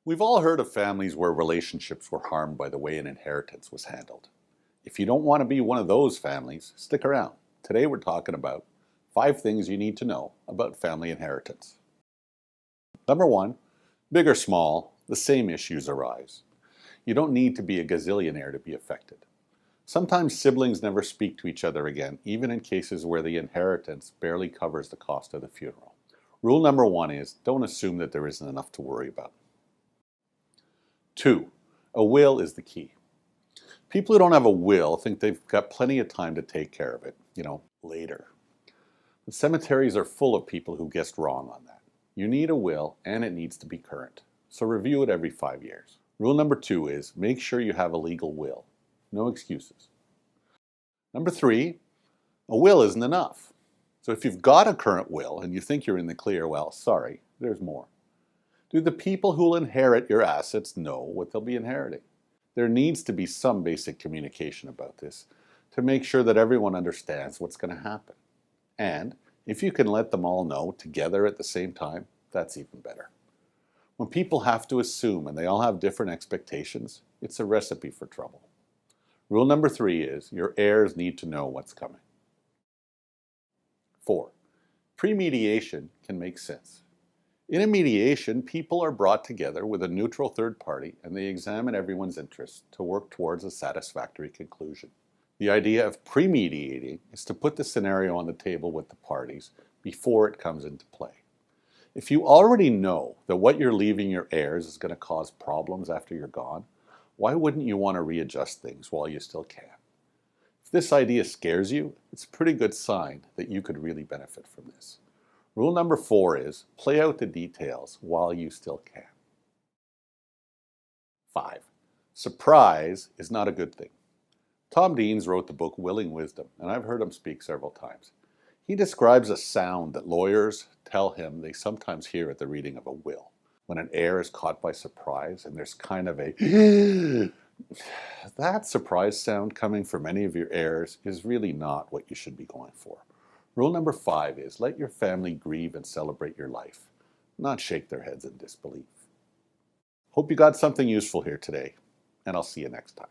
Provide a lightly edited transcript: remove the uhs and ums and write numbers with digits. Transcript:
We've all heard of families where relationships were harmed by the way an inheritance was handled. If you don't want to be one of those families, stick around. Today we're talking about 5 things you need to know about family inheritance. Number 1, big or small, the same issues arise. You don't need to be a gazillionaire to be affected. Sometimes siblings never speak to each other again, even in cases where the inheritance barely covers the cost of the funeral. Rule number 1 is, don't assume that there isn't enough to worry about. 2, a will is the key. People who don't have a will think they've got plenty of time to take care of it, later. The cemeteries are full of people who guessed wrong on that. You need a will and it needs to be current, so review it every 5 years. Rule number 2 is, make sure you have a legal will. No excuses. Number 3, a will isn't enough. So if you've got a current will and you think you're in the clear, well, sorry, there's more. Do the people who will inherit your assets know what they'll be inheriting? There needs to be some basic communication about this to make sure that everyone understands what's going to happen. And if you can let them all know together at the same time, that's even better. When people have to assume and they all have different expectations, it's a recipe for trouble. Rule number 3 is, your heirs need to know what's coming. 4, pre-mediation can make sense. In a mediation, people are brought together with a neutral third party and they examine everyone's interests to work towards a satisfactory conclusion. The idea of pre-mediating is to put the scenario on the table with the parties before it comes into play. If you already know that what you're leaving your heirs is going to cause problems after you're gone, why wouldn't you want to readjust things while you still can? If this idea scares you, it's a pretty good sign that you could really benefit from this. Rule number 4 is, play out the details while you still can. 5, surprise is not a good thing. Tom Deans wrote the book Willing Wisdom, and I've heard him speak several times. He describes a sound that lawyers tell him they sometimes hear at the reading of a will. When an heir is caught by surprise and there's kind of a that surprise sound coming from any of your heirs is really not what you should be going for. Rule number 5 is, let your family grieve and celebrate your life, not shake their heads in disbelief. Hope you got something useful here today, and I'll see you next time.